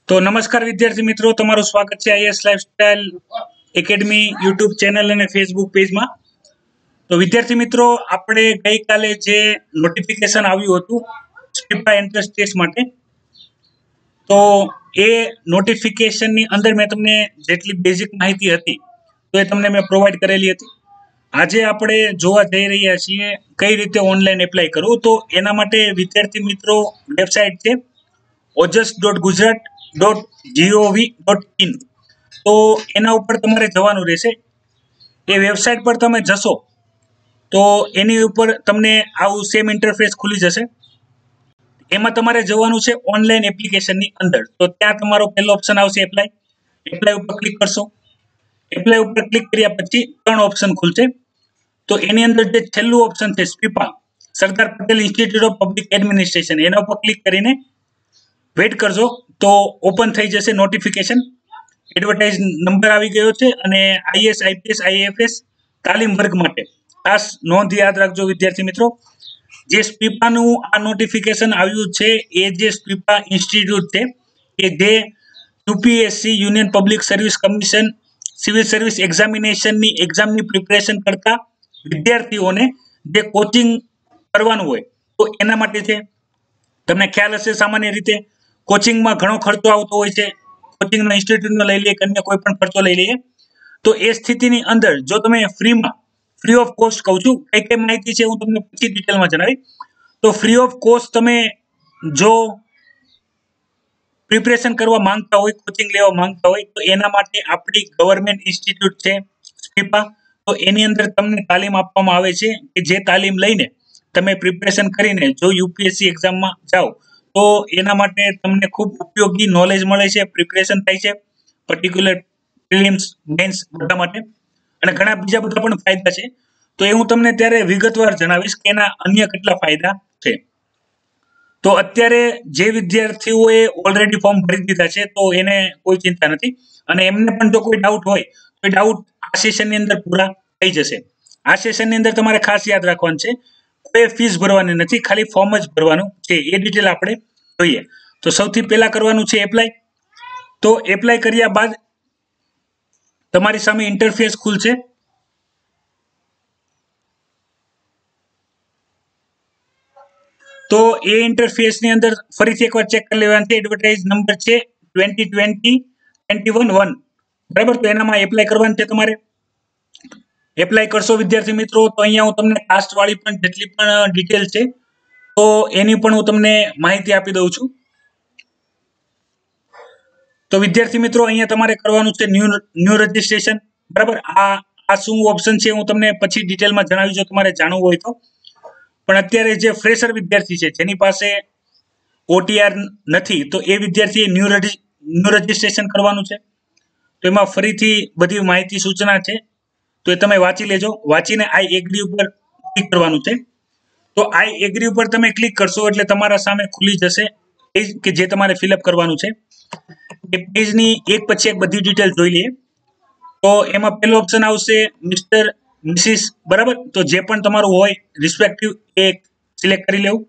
તો નમસ્કાર વિદ્યાર્થી મિત્રો, તમારું સ્વાગત છે IS lifestyle academy YouTube channel અને ફેસબુક પેજમાં. તો વિદ્યાર્થી મિત્રો, આપણે ગઈકાલે જે નોટિફિકેશન આવ્યું હતું સ્પીપા એન્ટ્રન્સ ટેસ્ટ માટે, તો એ નોટિફિકેશનની અંદર મેં તમને જેટલી બેઝિક માહિતી હતી તો એ તમને મેં પ્રોવાઈડ કરેલી હતી. આજે આપણે જોવા જઈ રહ્યા છીએ કઈ રીતે ઓનલાઈન એપ્લાય કરવું. તો એના માટે વિદ્યાર્થી મિત્રો વેબસાઇટ છે ojas.gujarat.gov.in. તો એના ઉપર તમારે જવાનું રહેશે. એ વેબસાઇટ પર તમે જશો તો એની ઉપર તમને આવું સેમ ઇન્ટરફેસ ખુલી જશે. એમાં તમારે જવાનું છે ઓનલાઈન એપ્લિકેશનની અંદર. તો ત્યાં તમારો પહેલો ઓપ્શન આવશે એપ્લાય ઉપર ક્લિક કરશો. એપ્લાય ઉપર ક્લિક કર્યા પછી 3 ઓપ્શન ખુલશે. તો એની અંદર જે છેલ્લું ઓપ્શન છે SPIPA, Sardar Patel institute of public administration, એના ઉપર ક્લિક કરીને વેઇટ કરજો તો ઓપન થઈ જશે નોટિફિકેશન. એડવર્ટાઇઝ નંબર આવી ગયો છે અને આઈએસ, આઈપીએસ, આઈએફએસ તાલીમ વર્ગ માટે ખાસ નોંધ યાદ રાખજો વિદ્યાર્થી મિત્રો. જે સ્પીપાનું આ નોટિફિકેશન આવ્યું છે એ જે સ્પીપા ઇન્સ્ટિટ્યૂટ છે કે જે UPSC union public service commission civil service એક્ઝામિનેશનની એક્ઝામની પ્રિપેરેશન કરતા વિદ્યાર્થીઓને જે કોચિંગ કરવાનું હોય તો એના માટે છે. તમને ખ્યાલ હશે સામાન્ય રીતે કોચિંગમાં ઘણો ખર્ચો આવતો હોય છે. કોચિંગના ઇન્સ્ટિટ્યૂટનો લઈ લઈએ કે અન્ય કોઈ પણ ખર્ચો લઈ લઈએ તો એ સ્થિતિની અંદર જો તમે ફ્રી ઓફ કોસ્ટ કહું છું, કઈ કઈ માહિતી છે હું તમને પછી ડિટેલમાં જણાવી. તો ફ્રી ઓફ કોસ્ટ તમે જો પ્રિપેરેશન કરવા માંગતા હોય, કોચિંગ લેવા માંગતા હોય તો એના માટે આપણી ગવર્મેન્ટ ઇન્સ્ટિટ્યૂટ છે સ્પીપા. તો એની અંદર તમને તાલીમ આપવામાં આવે છે કે જે તાલીમ લઈને તમે પ્રિપેરેશન કરીને જો યુપીએસસી એક્ઝામમાં જાઓ તો એના માટે તમને ખૂબ ઉપયોગી નોલેજ મળે છે, પ્રિપેરેશન થાય છે પર્ટિક્યુલર પ્રિલિમ્સ, મેન્સ બધા માટે, અને ઘણા બીજા બધા પણ ફાયદા છે. તો એ હું તમને ત્યારે વિગતવાર જણાવીશ કે એના અન્ય કેટલા ફાયદા છે. તો અત્યારે જે વિદ્યાર્થીઓએ ઓલરેડી ફોર્મ ભરી દીધા છે તો એને કોઈ ચિંતા નથી, અને એમને પણ જો કોઈ ડાઉટ હોય તો એ ડાઉટ આ સેશનની અંદર પૂરા થઈ જશે. આ સેશનની અંદર તમારે ખાસ યાદ રાખવાનું છે કોઈ ફીસ ભરવાની નથી, ખાલી ફોર્મ જ ભરવાનું છે. એ ડિટેલ આપણે જોઈએ. તો સૌથી પહેલા કરવાનું છે એપ્લાય. તો એપ્લાય કર્યા બાદ તમારી સામે ઇન્ટરફેસ ખુલશે. તો એ ઇન્ટરફેસની અંદર ફરીથી એકવાર ચેક કરી લેવાનું છે. એડવર્ટાઇઝ નંબર છે 2020-21-1, બરાબર. તો એનામાં એપ્લાય કરવાનું છે તમારે. એપ્લાય કરશો વિદ્યાર્થી મિત્રો તો અહીંયા હું તમને કાસ્ટ વાળી પણ જેટલી પણ ડિટેલ છે તો એની પણ હું તમને માહિતી આપી દઉં છું. તો વિદ્યાર્થી મિત્રો અહીંયા તમારે કરવાનું છે ન્યૂ રજિસ્ટ્રેશન, બરાબર. આ શું ઓપ્શન છે હું તમને પછી ડિટેલમાં જણાવી જો તમારે જાણવું હોય તો. પણ અત્યારે જે ફ્રેશર વિદ્યાર્થી છે જેની પાસે ઓટીઆર નથી તો એ વિદ્યાર્થીએ ન્યૂ રજિસ્ટ્રેશન કરવાનું છે. તો એમાં ફરીથી બધી માહિતી સૂચના છે તો એ તમે વાંચી લેજો. વાંચીને આઈ એગ્રી ઉપર ક્લિક કરવાનું છે. તો આઈ એગ્રી ઉપર તમે ક્લિક કરશો એટલે તમારા સામે ખુલી જશે પેજ કે જે તમારે ફિલઅપ કરવાનું છે. એ પેજની એક પછી એક બધી ડિટેલ જોઈ લઈએ. તો એમાં પહેલો ઓપ્શન આવશે મિસ્ટર, મિસિસ, બરાબર. તો જે પણ તમારું હોય રિસ્પેક્ટિવ એ સિલેક્ટ કરી લેવું.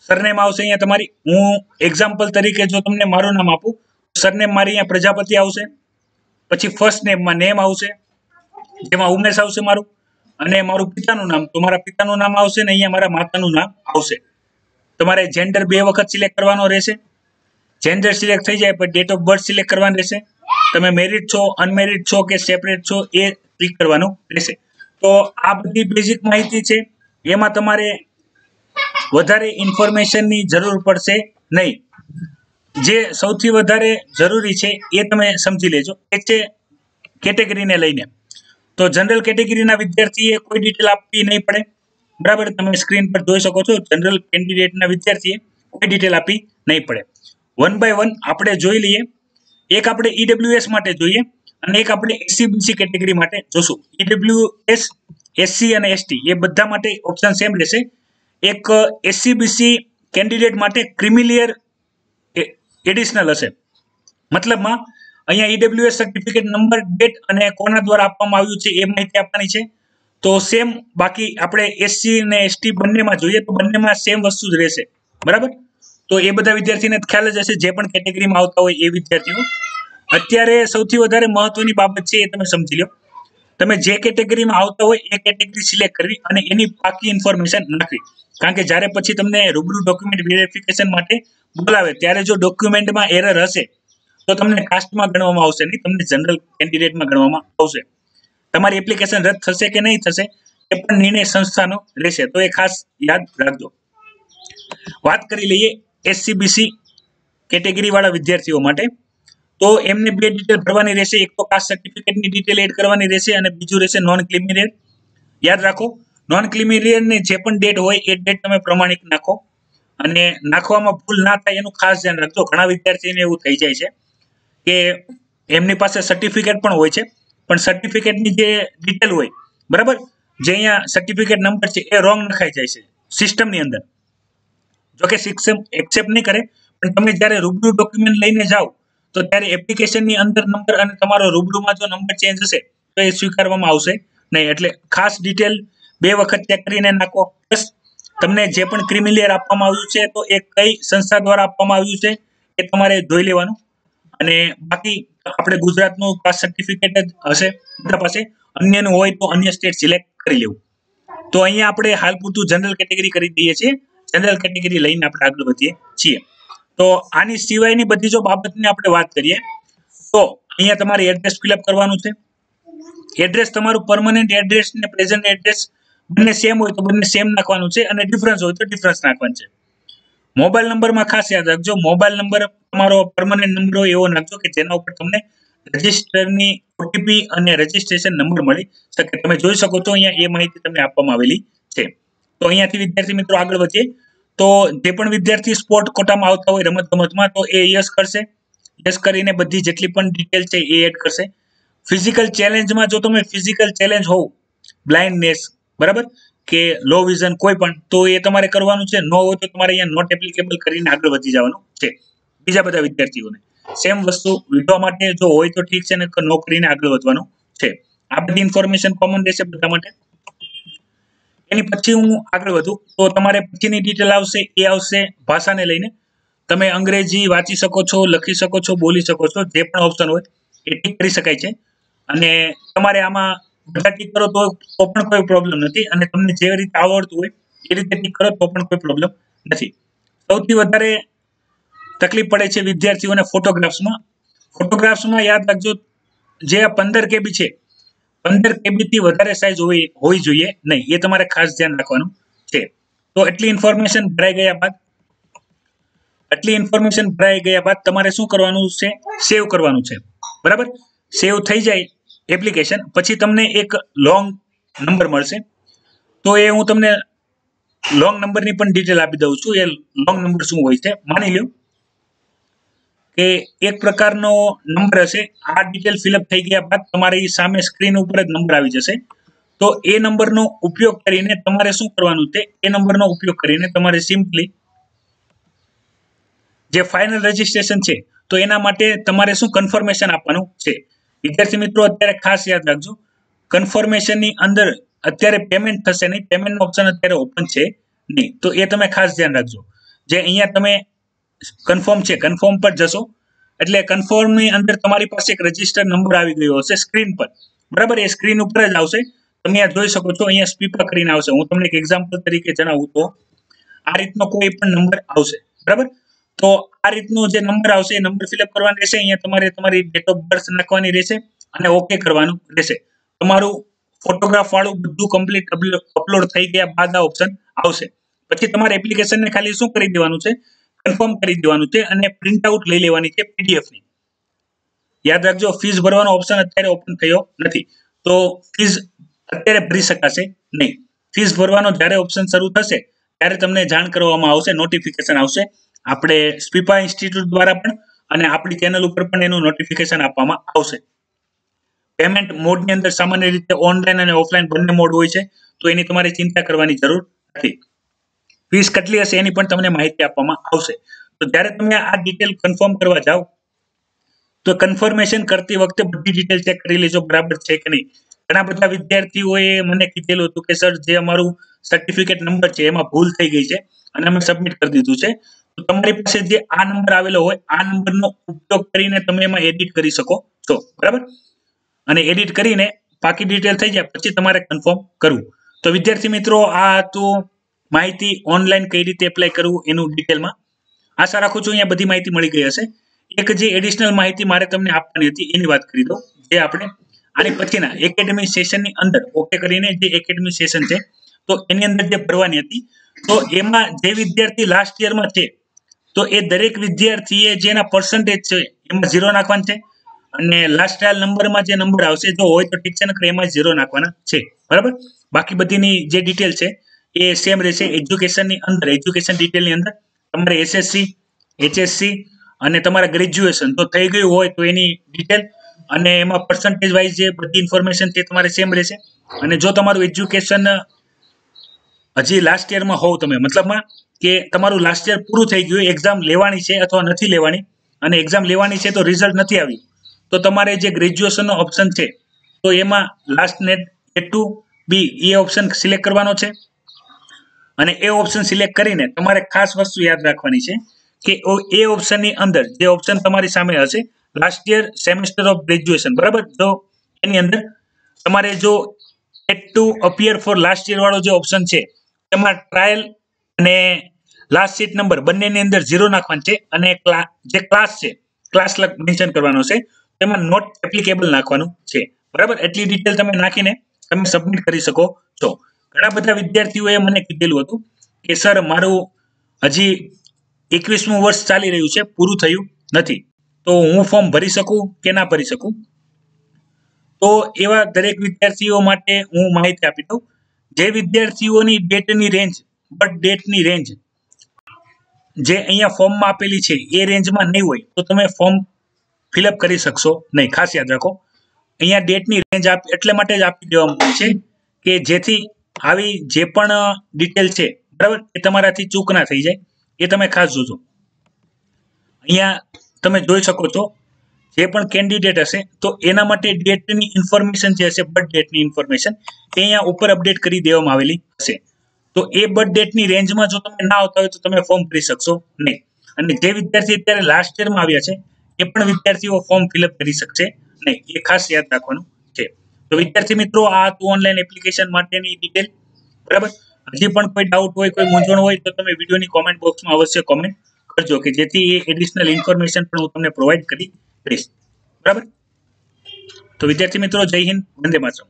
સરનેમ આવશે અહીંયા તમારી. હું એક્ઝામ્પલ તરીકે જો તમને મારું નામ આપું, સરનેમ મારી અહીંયા પ્રજાપતિ આવશે. પછી ફર્સ્ટ નેમમાં નેમ આવશે જેમાં ઉમેશ આવશે મારું, અને મારું પિતાનું નામ તો મારા પિતાનું નામ આવશે ને અહીંયા મારા માતાનું નામ આવશે. તમારે જેન્ડર 2 વખત સિલેક્ટ કરવાનો રહેશે. જેન્ડર સિલેક્ટ થઈ જાય પછી ડેટ ઓફ બર્થ સિલેક્ટ કરવાનું રહેશે. તમે મેરિડ છો, અનમેરિડ છો કે સેપરેટ છો એ ક્લિક કરવાનું રહેશે. તો આ બધી બેઝિક માહિતી છે, એમાં તમારે વધારે ઇન્ફોર્મેશનની જરૂર પડશે નહીં. જે સૌથી વધારે જરૂરી છે એ તમે સમજી લેજો. એક છે કેટેગરીને લઈને. તો જનરલ કેટેગરીના વિદ્યાર્થીએ કોઈ ડિટેલ આપવી નહીં પડે, બરાબર. તમે સ્ક્રીન પર જોઈ શકો છો જનરલ કેન્ડિડેટના વિદ્યાર્થીએ કોઈ ડિટેલ આપવી નહીં પડે. 1 by 1 આપણે જોઈ લઈએ. એક આપણે ઈડબ્લ્યુએસ માટે જોઈએ અને એક આપણે એસસી કેટેગરી માટે જોશું. ઈડબ્લ્યુએસ, એસસી અને એસટી એ બધા માટે ઓપ્શન સેમ રહેશે. એક એસસીબીસી કેન્ડિડેટ માટે ક્રિમિલિયર એડિશનલ હશે. મતલબમાં અહીંયા ઈડબ્લ્યુએસ સર્ટિફિકેટ નંબર, ડેટ અને કોના દ્વારા આપવામાં આવ્યું છે એ માહિતી આપવાની છે. તો સેમ બાકી આપણે એસસી અને એસટી બંનેમાં જોઈએ તો બંનેમાં સેમ વસ્તુ જ રહેશે, બરાબર. તો એ બધા વિદ્યાર્થીને ખ્યાલ જ હશે, જે પણ કેટેગરીમાં આવતા હોય એ વિદ્યાર્થીઓ. અત્યારે સૌથી વધારે મહત્વની બાબત છે એ તમે સમજી લો. તમે જે કેટેગરીમાં આવતા હોય એ કેટેગરી સિલેક્ટ કરવી અને એની પાકી ઇન્ફોર્મેશન નાખવી. કારણ કે જ્યારે પછી તમને રૂબરૂ ડોક્યુમેન્ટ વેરિફિકેશન માટે બોલાવે ત્યારે જો ડોક્યુમેન્ટમાં એરર હશે તો તમને કાસ્ટમાં ગણવામાં આવશે નહીં, તમને જનરલ કેન્ડિડેટમાં ગણવામાં આવશે. તમારી એપ્લિકેશન રદ થશે કે નહીં થશે એ પણ નિર્ણય સંસ્થાનો રહેશે, તો એ ખાસ યાદ રાખજો. વાત કરી લઈએ SCBC કેટેગરી વાળા વિદ્યાર્થીઓ માટે. તો એમને બે ડિટેલ ભરવાની રહેશે. એક તો કાસ્ટ સર્ટિફિકેટની ડિટેલ એડ કરવાની રહેશે અને બીજું રહેશે નોન ક્રિમિનલ. યાદ રાખો, નોન ક્રિમિનલની જે પણ ડેટ હોય એ ડેટ તમે પ્રમાણિક નાખો અને નાખવામાં ભૂલ ના થાય એનું ખાસ ધ્યાન રાખજો. ઘણા વિદ્યાર્થીઓને એવું થઈ જાય છે કે એમની પાસે સર્ટિફિકેટ પણ હોય છે, પણ સર્ટિફિકેટની જે ડિટેલ હોય, બરાબર, જે અહીંયા સર્ટિફિકેટ નંબર છે એ રોંગ નખાઈ જાય છે સિસ્ટમની અંદર. જોકે સિસ્ટમ એક્સેપ્ટ નહીં કરે, પણ તમે જ્યારે રૂબરૂ ડોક્યુમેન્ટ લઈને જાઓ તો ત્યારે એપ્લિકેશનની અંદર નંબર અને તમારો રૂબરૂમાં જો નંબર ચેન્જ હશે તો એ સ્વીકારવામાં આવશે નહીં. એટલે ખાસ ડિટેલ 2 વખત ચેક કરીને નાખો. પ્લસ તમને જે પણ ક્રિમિલિયર આપવામાં આવ્યું છે તો એ કઈ સંસ્થા દ્વારા આપવામાં આવ્યું છે એ તમારે જોઈ લેવાનું. અને બાકી આપણે ગુજરાતનું કાસ્ટ સર્ટિફિકેટ જ હશે બધા પાસે, અન્યનું હોય તો અન્ય સ્ટેટ સિલેક્ટ કરી લેવું. તો અહીંયા આપણે હાલ પૂરતું જનરલ કેટેગરી કરી દઈએ છીએ. જનરલ કેટેગરી લઈને આપણે આગળ વધીએ છીએ. તો આની સિવાયની બધી જો બાબતની આપણે વાત કરીએ તો અહીંયા તમારે એડ્રેસ ફિલઅપ કરવાનું છે. એડ્રેસ તમારું પરમનન્ટ એડ્રેસ ને પ્રેઝન્ટ એડ્રેસ બંને સેમ હોય તો બંને સેમ નાખવાનું છે અને ડિફરન્સ હોય તો ડિફરન્સ નાખવાનું છે. મોબાઈલ નંબરમાં ખાસ યાદ રાખજો, મોબાઈલ નંબર તમારો પરમનન્ટ નંબર હોય એવો નાખજો કે જેના ઉપર તમને રજિસ્ટરની ઓટીપી અને રજિસ્ટ્રેશન નંબર મળી શકે. તમે જોઈ શકો છો અહીંયા એ માહિતી તમને આપવામાં આવેલી છે. તો અહીંયાથી વિદ્યાર્થી મિત્રો આગળ વધીએ. તો જે પણ વિદ્યાર્થી સ્પોર્ટ કોટામાં આવતા હોય રમત ગમતમાં તો એ યસ કરશે. યસ કરીને બધી જેટલી પણ ડિટેલ છે એ એડ કરશે. ફિઝિકલ ચેલેન્જમાં જો તમે ફિઝિકલ ચેલેન્જ હોવ, બ્લાઇન્ડનેસ, બરાબર, કે લો વિઝન કોઈ પણ, તો એ તમારે કરવાનું છે. નો હોય તો તમારે અહીંયા નોટ એપ્લિકેબલ કરીને આગળ વધી જવાનું છે. બીજા બધા વિદ્યાર્થીઓને સેમ વસ્તુ વિધવા માટે જો હોય તો ઠીક છે, ને નો કરીને આગળ વધવાનું છે. આ બધી ઇન્ફોર્મેશન કોમન રહેશે બધા માટે. એની પછી હું આગળ વધું તો તમારે પછીની ડિટેલ આવશે એ આવશે ભાષાને લઈને. તમે અંગ્રેજી વાંચી શકો છો, લખી શકો છો, બોલી શકો છો, જે પણ ઓપ્શન હોય એ ટીક કરી શકાય છે. અને તમારે આમાં બધા ટીક કરો તો પણ કોઈ પ્રોબ્લેમ નથી, અને તમને જે રીતે આવડતું હોય એ રીતે ટીક કરો તો પણ કોઈ પ્રોબ્લેમ નથી. સૌથી વધારે તકલીફ પડે છે વિદ્યાર્થીઓને ફોટોગ્રાફ્સમાં. ફોટોગ્રાફ્સમાં યાદ રાખજો, જે આ 15 KB છે, 15 KB થી વધારે સાઇઝ હોવી જોઈએ નહીં, એ તમારે ખાસ ધ્યાન રાખવાનું છે. તો એટલી ઇન્ફોર્મેશન ભરાઈ ગયા બાદ તમારે શું કરવાનું છે? સેવ કરવાનું છે, બરાબર. સેવ થઈ જાય એપ્લિકેશન પછી તમને એક લોંગ નંબર મળશે. તો એ હું તમને લોંગ નંબરની પણ ડિટેલ આપી દઉં છું. એ લોંગ નંબર શું હોય છે? માની લો કે એક પ્રકારનો નંબર હશે. આ ડિટેલ ફિલઅપ થઈ ગયા બાદ તમારી સામે સ્ક્રીન ઉપર જ નંબર આવી જશે. તો એ નંબરનો ઉપયોગ કરીને તમારે શું કરવાનું છે? એ નંબરનો ઉપયોગ કરીને તમારે સિમ્પલી જે ફાઇનલ રજીસ્ટ્રેશન છે તો એના માટે તમારે શું કન્ફર્મેશન આપવાનું છે. વિદ્યાર્થી મિત્રો અત્યારે ખાસ યાદ રાખજો, કન્ફર્મેશનની અંદર અત્યારે પેમેન્ટ થશે નહીં, પેમેન્ટનો ઓપ્શન અત્યારે ઓપન છે નહીં. તો એ તમે ખાસ ધ્યાન રાખજો. જે અહીંયા તમે કન્ફર્મ છે, કન્ફર્મ પર જશો એટલે કન્ફર્મની અંદર તમારી પાસે એક રજિસ્ટર નંબર આવી ગયો હશે સ્ક્રીન પર, બરાબર. એ સ્ક્રીન ઉપર જ આવશે. તમે આ જોઈ શકો છો, અહીંયા સ્પીપર કરીને આવશે. હું તમને એક એક્ઝામ્પલ તરીકે જણાવું તો આ રીતનો કોઈ પણ નંબર આવશે, બરાબર. તો આ રીતનો જે નંબર આવશે એ નંબર ફિલઅપ કરવાનો રહેશે. અહીંયા તમારે તમારી ડેટ ઓફ બર્થ નાખવાની રહેશે અને ઓકે કરવાનું રહેશે. તમારું ફોટોગ્રાફ વાળું બધું કમ્પ્લીટ અપલોડ થઈ ગયા બાદ આ ઓપ્શન આવશે. પછી તમારે એપ્લિકેશનને ખાલી શું કરી દેવાનું છે? કન્ફર્મ કરી દેવાનું છે અને પ્રિન્ટ આઉટ લઈ લેવાની છે PDF ની. યાદ રાખજો, ફીસ ભરવાનો ઓપ્શન અત્યારે ઓપન થયો નથી, તો ફીસ અત્યારે ભરી શકાશે નહીં. ફીસ ભરવાનો જ્યારે ઓપ્શન શરૂ થશે ત્યારે તમને જાણ કરવામાં આવશે, નોટિફિકેશન આવશે. આપણે સ્પીપા ઇન્સ્ટિટ્યૂટ દ્વારા પણ અને આપણી ચેનલ ઉપર પણ એનું નોટિફિકેશન આપવામાં આવશે. પેમેન્ટ મોડની અંદર સામાન્ય રીતે ઓનલાઈન અને ઓફલાઈન બંને મોડ હોય છે, તો એની તમારે ચિંતા કરવાની જરૂર નથી. ફીસ કેટલી હશે એની પણ તમને માહિતી આપવામાં આવશે. તો જ્યારે તમે આ ડિટેલ કન્ફર્મ કરવા જાઓ તો કન્ફર્મેશન કરતી વખતે બધી ડિટેલ ચેક કરી લેજો બરાબર છે કે નહીં. ઘણા બધા વિદ્યાર્થીઓએ મને કીધેલું હતું કે સર જે અમારું સર્ટિફિકેટ નંબર છે એમાં ભૂલ થઈ ગઈ છે અને અમે સબમિટ કરી દીધું છે, તો તમારી પાસે જે આ નંબર આવેલો હોય આ નંબરનો ઉપયોગ કરીને તમે એમાં એડિટ કરી શકો છો, બરાબર. અને એડિટ કરીને બાકી ડિટેલ થઈ જાય પછી તમારે કન્ફર્મ કરવું. તો વિદ્યાર્થી મિત્રો, આ તો માહિતી ઓનલાઈન કઈ રીતે એપ્લાય કરવું એનું ડિટેલમાં. આશા રાખું છું અહીંયા બધી માહિતી મળી ગઈ હશે. એક જે એડિશનલ માહિતી મારે તમને આપવાની હતી એની વાત કરી દઉં, જે આપણે આની પછીના એકેડેમી સેશનની અંદર ઓકે કરીને જે એકેડેમી સેશન છે તો એની અંદર જે ભરવાની હતી, તો એમાં જે વિદ્યાર્થી લાસ્ટ યરમાં છે તો એ દરેક વિદ્યાર્થીએ જેના પર્સન્ટેજ છે એમાં 0 નાખવાના છે, અને લાસ્ટ ટ્રાયલ નંબરમાં જે નંબર આવશે જો હોય તો ઠીક છે, નકર એમાં 0 નાખવાના છે, બરાબર. બાકી બધીની જે ડિટેલ છે એ સેમ રહેશે. એજ્યુકેશનની અંદર, એજ્યુકેશન ડિટેલની અંદર તમારે એસએસસી, એચએસસી અને તમારા ગ્રેજ્યુએશન તો થઈ ગયું હોય તો એની ડિટેલ, અને એમાં પર્સન્ટેજ વાઇઝ જે બધી ઇન્ફોર્મેશન તે તમારે સેમ રહેશે. અને જો તમારું એજ્યુકેશન હજી લાસ્ટ યરમાં હોવ તમે, મતલબમાં કે તમારું લાસ્ટ યર પૂરું થઈ ગયું, એક્ઝામ લેવાની છે અથવા નથી લેવાની, અને એક્ઝામ લેવાની છે તો રિઝલ્ટ નથી આવ્યું, તો તમારે જે ગ્રેજ્યુએશનનો ઓપ્શન છે તો એમાં લાસ્ટ નેટ A2 B એ ઓપ્શન સિલેક્ટ કરવાનો છે. અને એ ઓપ્શન સિલેક્ટ કરીને તમારે ખાસ વસ્તુ યાદ રાખવાની છે કે એ ઓપ્શનની અંદર જે ઓપ્શન તમારી સામે હશે last year semester of graduation, બરાબર, તો એની અંદર તમારે જો to appear for last year વાળો જે ઓપ્શન છે એમાં ટ્રાયલ અને લાસ્ટ સીટ નંબર બંનેની અંદર 0 નાખવાનું છે, અને જે ક્લાસ છે ક્લાસ મેન્શન કરવાનો છે, એમાં નોટ એપ્લિકેબલ નાખવાનું છે, બરાબર. એટલી ડિટેલ તમે નાખીને તમે સબમિટ કરી શકો છો. ઘણા બધા વિદ્યાર્થીઓએ મને કીધેલું હતું કે સર મારું હજી 21મું વર્ષ ચાલી રહ્યું છે, પૂરું થયું નથી, તો હું ફોર્મ ભરી શકું કે ના ભરી શકું? તો એવા દરેક વિદ્યાર્થીઓ માટે હું માહિતી આપી દઉં. જે વિદ્યાર્થીઓની ડેટની રેન્જ, બર્થ ડેટની રેન્જ જે અહીંયા ફોર્મમાં આપેલી છે એ રેન્જમાં નહીં હોય તો તમે ફોર્મ ફિલઅપ કરી શકશો નહીં. ખાસ યાદ રાખો, અહીંયા ડેટની રેન્જ એટલા માટે જ આપી દેવામાં આવી છે કે જેથી આવી જે પણ ડિટેલ છે, બરાબર, એ તમારાથી ચૂક ના થઈ જાય, એ તમે ખાસ જોજો. અહીંયા તમે જોઈ શકો છો જે પણ કેન્ડિડેટ હશે તો એના માટે ડેટની ઇન્ફોર્મેશન જે હશે, બર્થ ડેટની ઇન્ફોર્મેશન એ અહીંયા ઉપર અપડેટ કરી દેવામાં આવેલી હશે. તો એ બર્થ ડેટની રેન્જમાં જો તમે ના આવતા હોય તો તમે ફોર્મ ભરી શકશો નહીં. અને જે વિદ્યાર્થી અત્યારે લાસ્ટ યરમાં આવ્યા છે એ પણ વિદ્યાર્થીઓ ફોર્મ ફિલઅપ કરી શકશે નહીં, એ ખાસ યાદ રાખવાનું છે. તો વિદ્યાર્થી મિત્રો, આ ઓનલાઈન એપ્લિકેશન માટેની ડિટેલ, બરાબર. હજી પણ કોઈ ડાઉટ હોય, કોઈ મૂંઝવણ હોય તો તમે વિડીયોની કોમેન્ટ બોક્સમાં અવશ્ય કોમેન્ટ કરજો કે જેથી એ એડિશનલ ઇન્ફોર્મેશન પણ હું તમને પ્રોવાઈડ કરી દઈશ, બરાબર. તો વિદ્યાર્થી મિત્રો, જય હિન્દ, વંદે માતરમ.